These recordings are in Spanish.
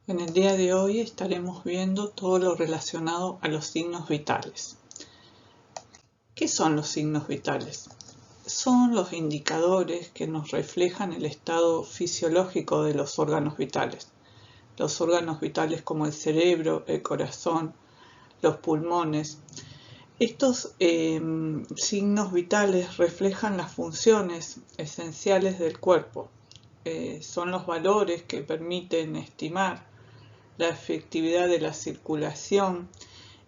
En el día de hoy estaremos viendo todo lo relacionado a los signos vitales. ¿Qué son los signos vitales? Son los indicadores que nos reflejan el estado fisiológico de los órganos vitales. Los órganos vitales como el cerebro, el corazón, los pulmones. Estos signos vitales reflejan las funciones esenciales del cuerpo. Son los valores que permiten estimar la efectividad de la circulación,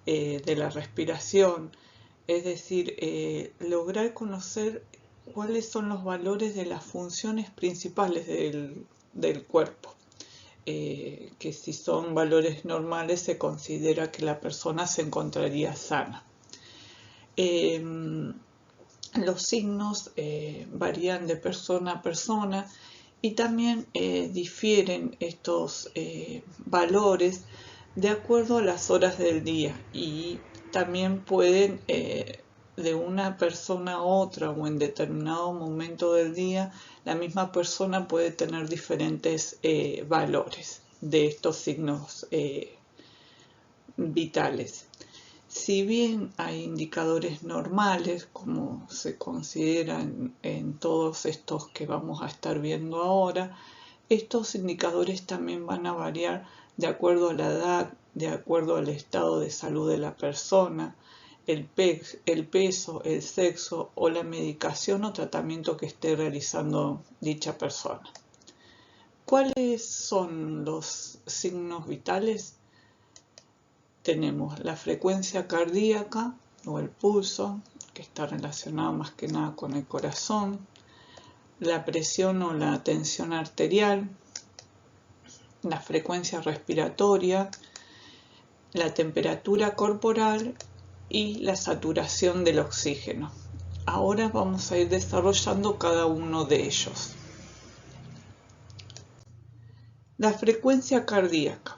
de la respiración, es decir, lograr conocer cuáles son los valores de las funciones principales del cuerpo, que si son valores normales se considera que la persona se encontraría sana. Los signos varían de persona a persona y también difieren estos valores de acuerdo a las horas del día, y también pueden de una persona a otra o en determinado momento del día la misma persona puede tener diferentes valores de estos signos vitales. Si bien hay indicadores normales, como se consideran en todos estos que vamos a estar viendo ahora, estos indicadores también van a variar de acuerdo a la edad, de acuerdo al estado de salud de la persona, el peso, el sexo o la medicación o tratamiento que esté realizando dicha persona. ¿Cuáles son los signos vitales? Tenemos la frecuencia cardíaca o el pulso, que está relacionado más que nada con el corazón, la presión o la tensión arterial, la frecuencia respiratoria, la temperatura corporal y la saturación del oxígeno. Ahora vamos a ir desarrollando cada uno de ellos. La frecuencia cardíaca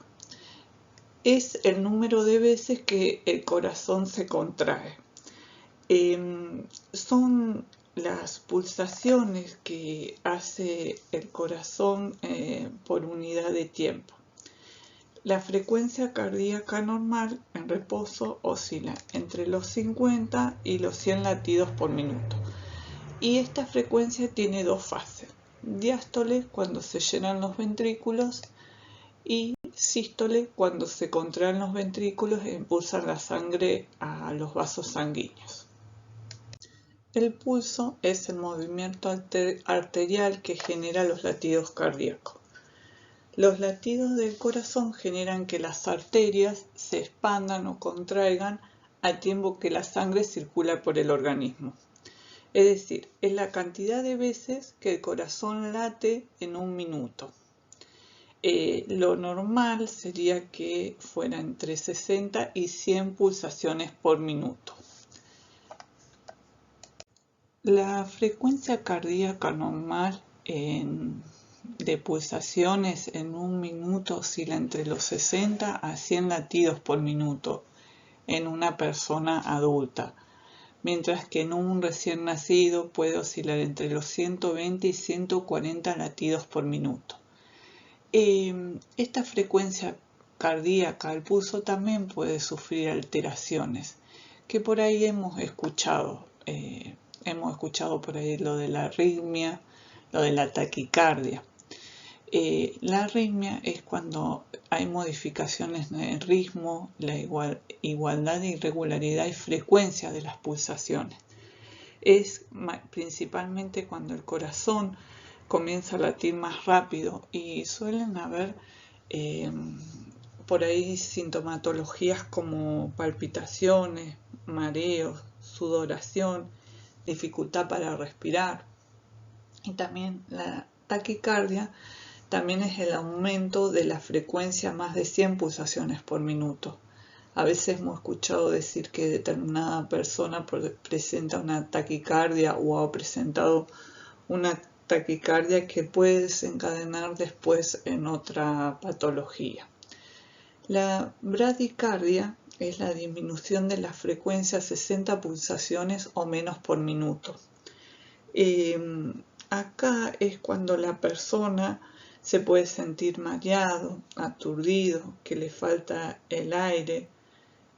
es el número de veces que el corazón se contrae. Son las pulsaciones que hace el corazón por unidad de tiempo. La frecuencia cardíaca normal en reposo oscila entre los 50 y los 100 latidos por minuto. Y esta frecuencia tiene dos fases: diástole, cuando se llenan los ventrículos, y sístole, cuando se contraen los ventrículos e impulsan la sangre a los vasos sanguíneos. El pulso es el movimiento arterial que genera los latidos cardíacos. Los latidos del corazón generan que las arterias se expandan o contraigan al tiempo que la sangre circula por el organismo. Es decir, es la cantidad de veces que el corazón late en un minuto. Lo normal sería que fuera entre 60 y 100 pulsaciones por minuto. La frecuencia cardíaca normal de pulsaciones en un minuto oscila entre los 60 a 100 latidos por minuto en una persona adulta, mientras que en un recién nacido puede oscilar entre los 120 y 140 latidos por minuto. Esta frecuencia cardíaca, el pulso, también puede sufrir alteraciones, que por ahí hemos escuchado por ahí lo de la arritmia, lo de la taquicardia. La arritmia es cuando hay modificaciones en el ritmo, la igualdad de irregularidad y frecuencia de las pulsaciones. Es principalmente cuando el corazón comienza a latir más rápido, y suelen haber por ahí sintomatologías como palpitaciones, mareos, sudoración, dificultad para respirar. Y también la taquicardia también es el aumento de la frecuencia a más de 100 pulsaciones por minuto. A veces hemos escuchado decir que determinada persona presenta una taquicardia o ha presentado una taquicardia que puede desencadenar después en otra patología. La bradicardia es la disminución de la frecuencia a 60 pulsaciones o menos por minuto. Acá es cuando la persona Se puede sentir mareado, aturdido, que le falta el aire,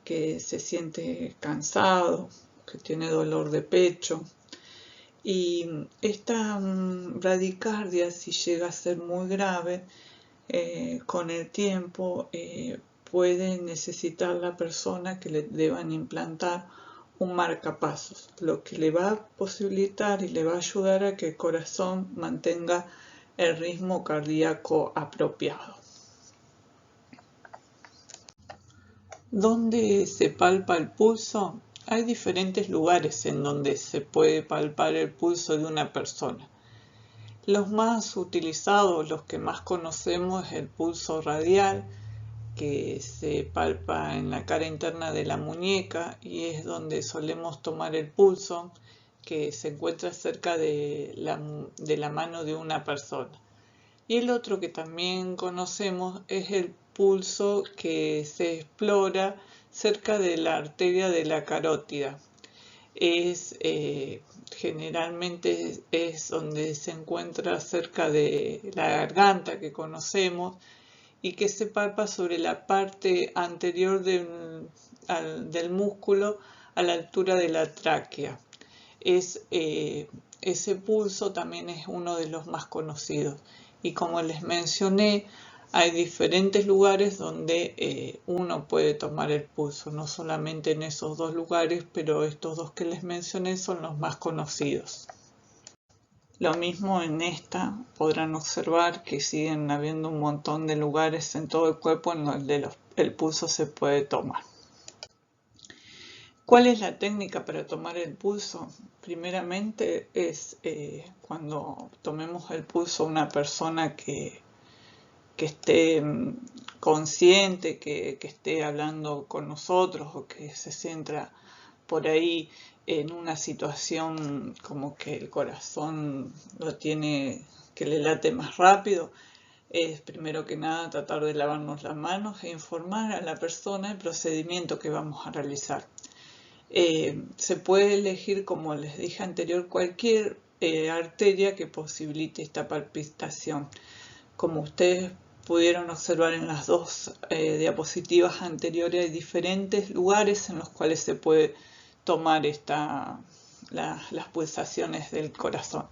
que se siente cansado, que tiene dolor de pecho. Y esta bradicardia, si llega a ser muy grave, con el tiempo puede necesitar la persona que le deban implantar un marcapasos, lo que le va a posibilitar y le va a ayudar a que el corazón mantenga el ritmo cardíaco apropiado. ¿Dónde se palpa el pulso? Hay diferentes lugares en donde se puede palpar el pulso de una persona. Los más utilizados, los que más conocemos, es el pulso radial, que se palpa en la cara interna de la muñeca y es donde solemos tomar el pulso, que se encuentra cerca de la mano de una persona. Y el otro que también conocemos es el pulso que se explora cerca de la arteria de la carótida. Generalmente es donde se encuentra cerca de la garganta que conocemos y que se palpa sobre la parte anterior del músculo a la altura de la tráquea. Ese pulso también es uno de los más conocidos. Y como les mencioné, hay diferentes lugares donde uno puede tomar el pulso, no solamente en esos dos lugares, pero estos dos que les mencioné son los más conocidos. Lo mismo en esta, podrán observar que siguen habiendo un montón de lugares en todo el cuerpo en donde el pulso se puede tomar. ¿Cuál es la técnica para tomar el pulso? Primeramente es cuando tomemos el pulso a una persona que esté consciente, que esté hablando con nosotros o que se sienta por ahí en una situación como que el corazón lo tiene, que le late más rápido, es primero que nada tratar de lavarnos las manos e informar a la persona el procedimiento que vamos a realizar. Se puede elegir, como les dije anterior, cualquier arteria que posibilite esta palpitación. Como ustedes pudieron observar en las dos diapositivas anteriores, hay diferentes lugares en los cuales se puede tomar las pulsaciones del corazón.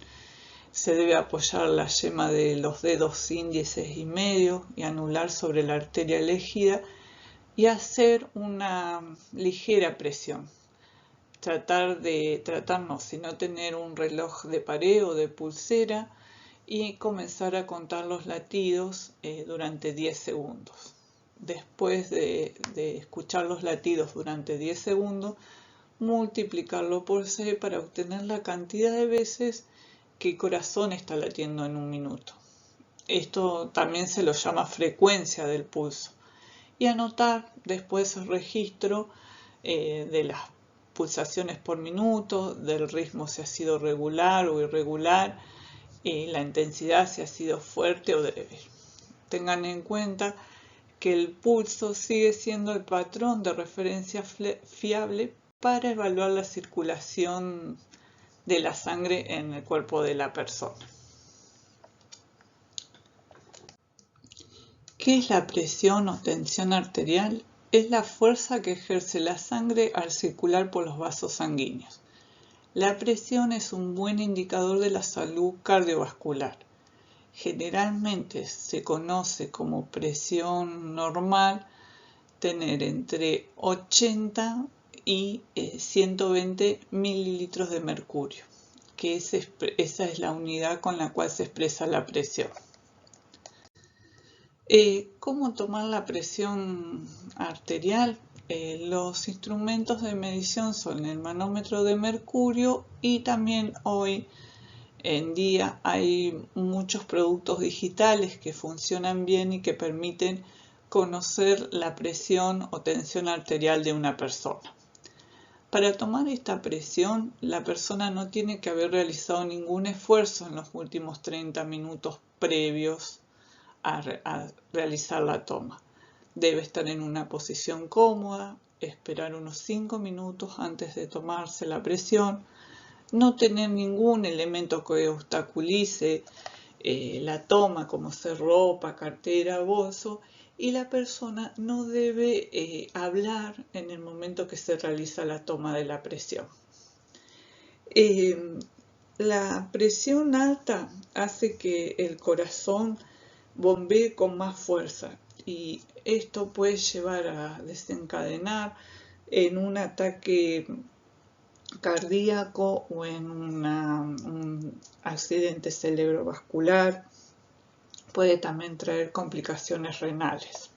Se debe apoyar la yema de los dedos índices y medio y anular sobre la arteria elegida y hacer una ligera presión. Tratarnos si no tener un reloj de pared o de pulsera y comenzar a contar los latidos durante 10 segundos. Después de escuchar los latidos durante 10 segundos, multiplicarlo por 6 para obtener la cantidad de veces que el corazón está latiendo en un minuto. Esto también se lo llama frecuencia del pulso. Y anotar después el registro de las pulsaciones por minuto, del ritmo si ha sido regular o irregular, y la intensidad si ha sido fuerte o débil. Tengan en cuenta que el pulso sigue siendo el patrón de referencia fiable para evaluar la circulación de la sangre en el cuerpo de la persona. ¿Qué es la presión o tensión arterial? Es la fuerza que ejerce la sangre al circular por los vasos sanguíneos. La presión es un buen indicador de la salud cardiovascular. Generalmente se conoce como presión normal tener entre 80 y 120 mililitros de mercurio, que esa es la unidad con la cual se expresa la presión. ¿Cómo tomar la presión arterial? Los instrumentos de medición son el manómetro de mercurio y también hoy en día hay muchos productos digitales que funcionan bien y que permiten conocer la presión o tensión arterial de una persona. Para tomar esta presión, la persona no tiene que haber realizado ningún esfuerzo en los últimos 30 minutos previos a realizar la toma. Debe estar en una posición cómoda, esperar unos 5 minutos antes de tomarse la presión, no tener ningún elemento que obstaculice la toma, como ser ropa, cartera, bolso, y la persona no debe hablar en el momento que se realiza la toma de la presión. La presión alta hace que el corazón bombee con más fuerza y esto puede llevar a desencadenar en un ataque cardíaco o en un accidente cerebrovascular. Puede también traer complicaciones renales.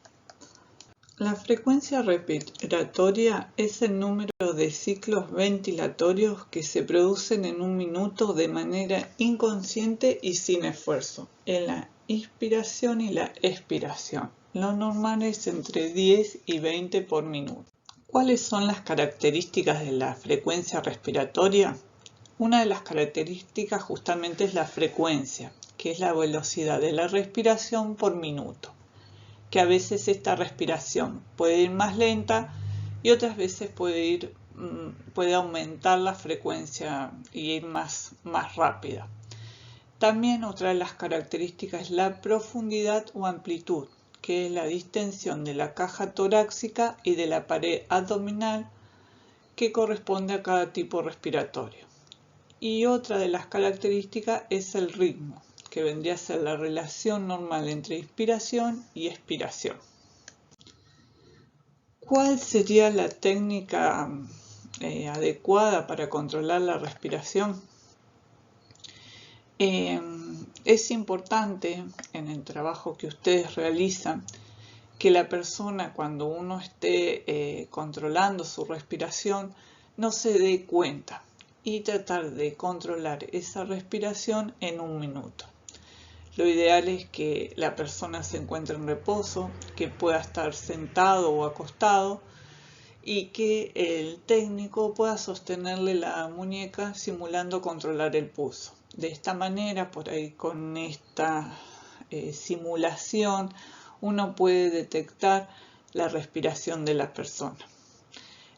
La frecuencia respiratoria es el número de ciclos ventilatorios que se producen en un minuto de manera inconsciente y sin esfuerzo, en la inspiración y la expiración. Lo normal es entre 10 y 20 por minuto. ¿Cuáles son las características de la frecuencia respiratoria? Una de las características justamente es la frecuencia, que es la velocidad de la respiración por minuto. Que a veces esta respiración puede ir más lenta y otras veces puede aumentar la frecuencia y ir más rápida. También otra de las características es la profundidad o amplitud, que es la distensión de la caja torácica y de la pared abdominal que corresponde a cada tipo respiratorio. Y otra de las características es el ritmo, que vendría a ser la relación normal entre inspiración y expiración. ¿Cuál sería la técnica adecuada para controlar la respiración? Es importante en el trabajo que ustedes realizan que la persona, cuando uno esté controlando su respiración, no se dé cuenta y tratar de controlar esa respiración en un minuto. Lo ideal es que la persona se encuentre en reposo, que pueda estar sentado o acostado y que el técnico pueda sostenerle la muñeca simulando controlar el pulso. De esta manera, por ahí con esta simulación, uno puede detectar la respiración de la persona.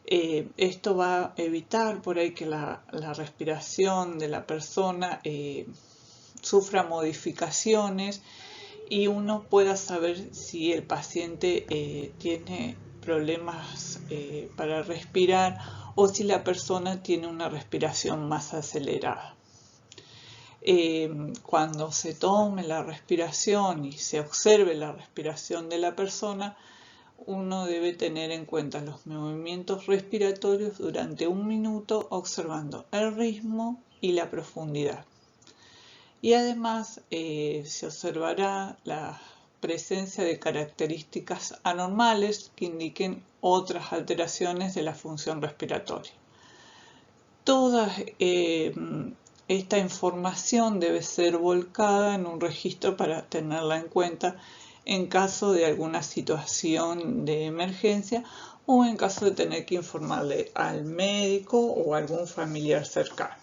Esto va a evitar por ahí que la respiración de la persona sufra modificaciones y uno pueda saber si el paciente tiene problemas para respirar o si la persona tiene una respiración más acelerada. Cuando se tome la respiración y se observe la respiración de la persona, uno debe tener en cuenta los movimientos respiratorios durante un minuto, observando el ritmo y la profundidad. Y además se observará la presencia de características anormales que indiquen otras alteraciones de la función respiratoria. Toda esta información debe ser volcada en un registro para tenerla en cuenta en caso de alguna situación de emergencia o en caso de tener que informarle al médico o a algún familiar cercano.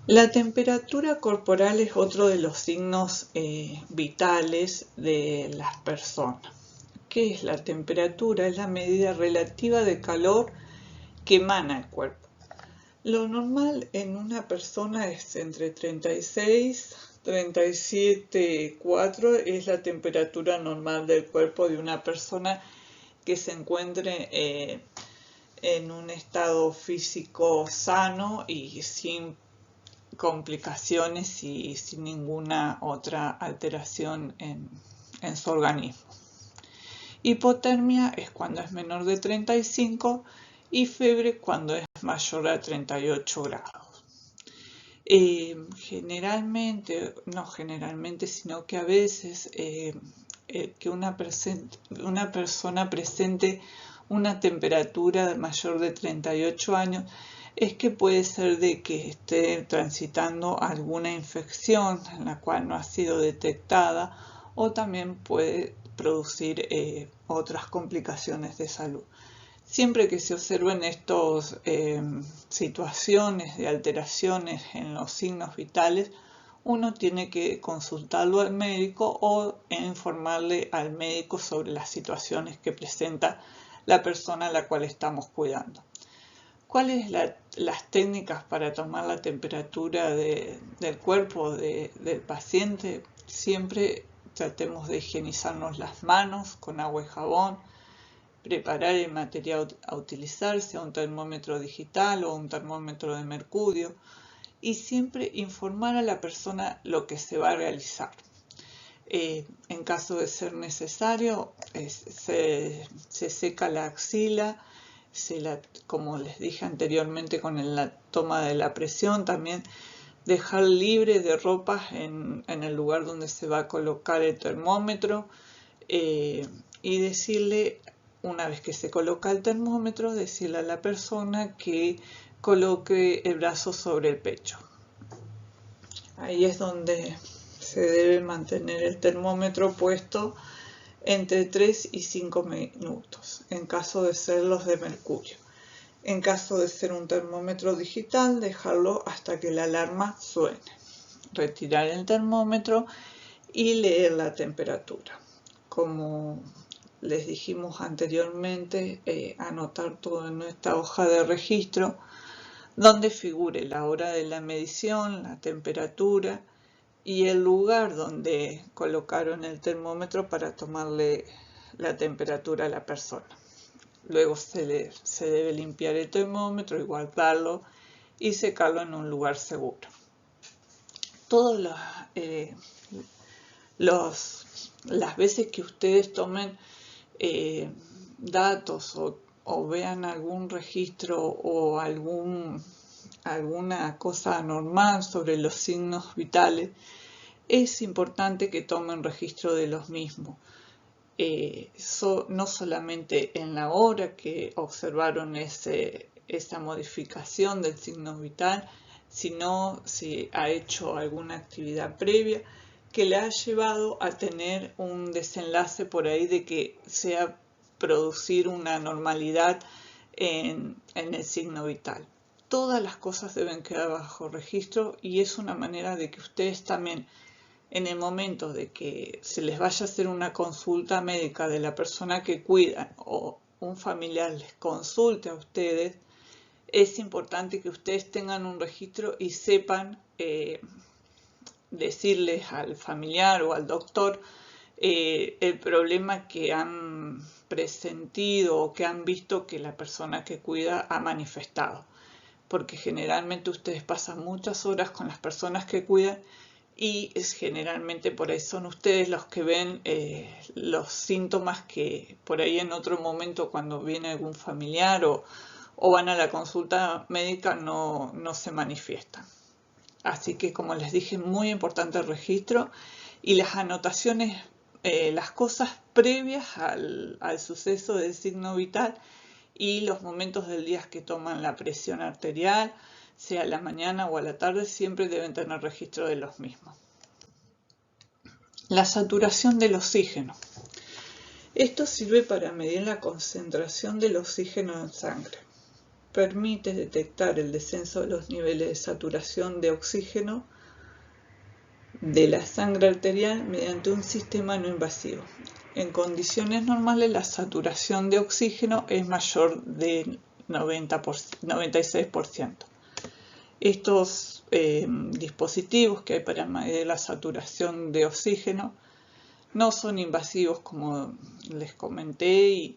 La temperatura corporal es otro de los signos vitales de las personas. ¿Qué es la temperatura? Es la medida relativa de calor que emana el cuerpo. Lo normal en una persona es entre 36 37,4 es la temperatura normal del cuerpo de una persona que se encuentre en un estado físico sano y sin complicaciones y sin ninguna otra alteración en su organismo. Hipotermia es cuando es menor de 35 y fiebre cuando es mayor a 38 grados. Sino que a veces que una persona presente una temperatura mayor de 38 años es que puede ser de que esté transitando alguna infección en la cual no ha sido detectada o también puede producir otras complicaciones de salud. Siempre que se observen estas situaciones de alteraciones en los signos vitales, uno tiene que consultarlo al médico o informarle al médico sobre las situaciones que presenta la persona a la cual estamos cuidando. ¿Cuáles las técnicas para tomar la temperatura del cuerpo del paciente? Siempre tratemos de higienizarnos las manos con agua y jabón, preparar el material a utilizar, sea un termómetro digital o un termómetro de mercurio, y siempre informar a la persona lo que se va a realizar. En caso de ser necesario, se seca la axila, como les dije anteriormente con la toma de la presión, también dejar libre de ropas en el lugar donde se va a colocar el termómetro, y decirle, una vez que se coloca el termómetro, decirle a la persona que coloque el brazo sobre el pecho. Ahí es donde se debe mantener el termómetro puesto entre 3 y 5 minutos, en caso de ser los de mercurio. En caso de ser un termómetro digital, dejarlo hasta que la alarma suene. Retirar el termómetro y leer la temperatura. Como les dijimos anteriormente, anotar todo en nuestra hoja de registro, donde figure la hora de la medición, la temperatura y el lugar donde colocaron el termómetro para tomarle la temperatura a la persona. Luego se debe limpiar el termómetro y guardarlo y secarlo en un lugar seguro. Todas las veces que ustedes tomen datos o vean algún registro o alguna cosa anormal sobre los signos vitales, es importante que tomen registro de los mismos. No solamente en la hora que observaron esa modificación del signo vital, sino si ha hecho alguna actividad previa que le ha llevado a tener un desenlace por ahí de que sea producir una anormalidad en el signo vital. Todas las cosas deben quedar bajo registro y es una manera de que ustedes también, en el momento de que se les vaya a hacer una consulta médica de la persona que cuidan o un familiar les consulte a ustedes, es importante que ustedes tengan un registro y sepan decirles al familiar o al doctor el problema que han presentido o que han visto que la persona que cuida ha manifestado. Porque generalmente ustedes pasan muchas horas con las personas que cuidan y generalmente por ahí son ustedes los que ven los síntomas que por ahí en otro momento cuando viene algún familiar o van a la consulta médica no se manifiestan. Así que, como les dije, muy importante el registro y las anotaciones, las cosas previas al suceso del signo vital y los momentos del día que toman la presión arterial, sea a la mañana o a la tarde, siempre deben tener registro de los mismos. La saturación del oxígeno. Esto sirve para medir la concentración del oxígeno en sangre. Permite detectar el descenso de los niveles de saturación de oxígeno de la sangre arterial mediante un sistema no invasivo. En condiciones normales la saturación de oxígeno es mayor de 96%. Estos dispositivos que hay para medir la saturación de oxígeno no son invasivos, como les comenté,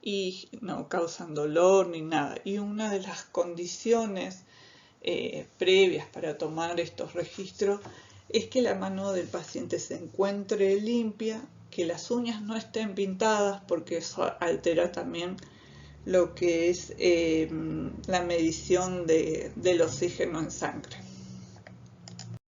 y no causan dolor ni nada. Y una de las condiciones previas para tomar estos registros es que la mano del paciente se encuentre limpia, que las uñas no estén pintadas, porque eso altera también lo que es la medición del oxígeno en sangre.